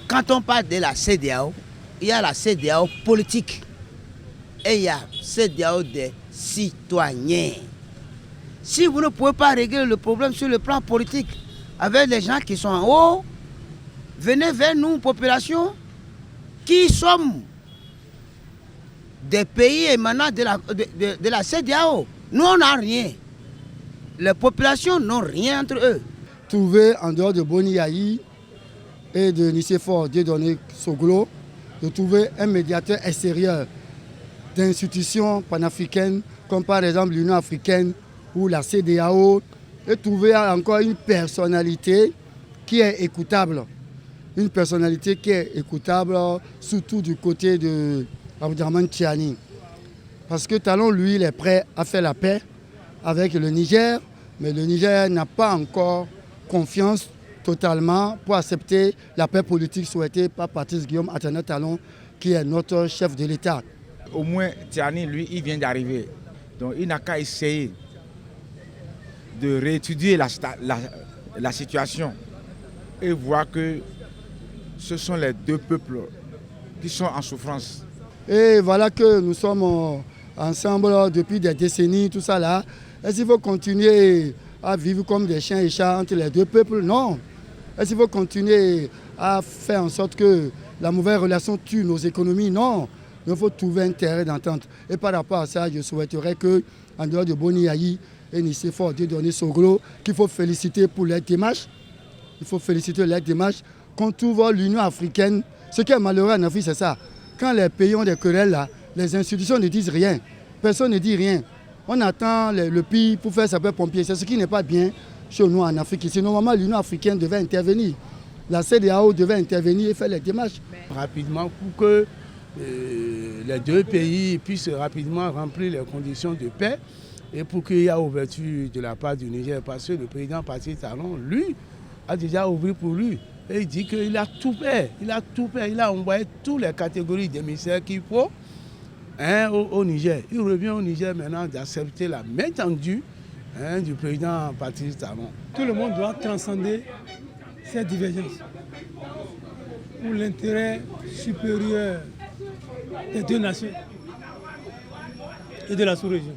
Quand on parle de la CEDEAO, il y a la CEDEAO politique et il y a la CEDEAO des citoyens. Si vous ne pouvez pas régler le problème sur le plan politique avec les gens qui sont en haut, venez vers nous, population, qui sommes des pays émanant de la CEDEAO. Nous, on n'a rien. Les populations n'ont rien entre eux. Trouver en dehors de Boni Yayi et de Nicéphore Dieudonné Soglo, de trouver un médiateur extérieur d'institutions panafricaines, comme par exemple l'Union africaine ou la CEDEAO, et trouver encore une personnalité qui est écoutable. Une personnalité qui est écoutable, surtout du côté de Abdrahmane Tiani. Parce que Talon, lui, il est prêt à faire la paix avec le Niger, mais le Niger n'a pas encore confiance totalement pour accepter la paix politique souhaitée par Patrice Guillaume Athéna Talon, qui est notre chef de l'État. Au moins, Tiani, lui, il vient d'arriver. Donc il n'a qu'à essayer de réétudier la situation et voir que ce sont les deux peuples qui sont en souffrance. Et voilà que nous sommes ensemble depuis des décennies, tout ça là. Est-ce qu'il faut continuer à vivre comme des chiens et chats entre les deux peuples? Non. Est-ce qu'il faut continuer à faire en sorte que la mauvaise relation tue nos économies? Non. Il faut trouver un terrain d'entente. Et par rapport à ça, je souhaiterais que, en dehors de Boni Yayi et Nicéphore Dieudonné Soglo, qu'il faut féliciter pour leur démarche. Il faut féliciter leur démarche. Qu'on trouve l'Union africaine. Ce qui est malheureux en Afrique, c'est ça. Quand les pays ont des querelles là, les institutions ne disent rien. Personne ne dit rien. On attend le pays pour faire sapeur-pompier. C'est ce qui n'est pas bien chez nous en Afrique. Ici, normalement, l'Union africaine devait intervenir. La CEDEAO devait intervenir et faire les démarches. Rapidement, pour que les deux pays puissent rapidement remplir les conditions de paix et pour qu'il y ait ouverture de la part du Niger. Parce que le président Patrice Talon, lui, a déjà ouvert pour lui. Et il dit qu'il a tout fait. Il a tout fait. Il a envoyé toutes les catégories d'émissaires qu'il faut au Niger. Il revient au Niger maintenant d'accepter la main tendue du président Patrice Talon. Tout le monde doit transcender ces divergences pour l'intérêt supérieur des deux nations et de la sous-région.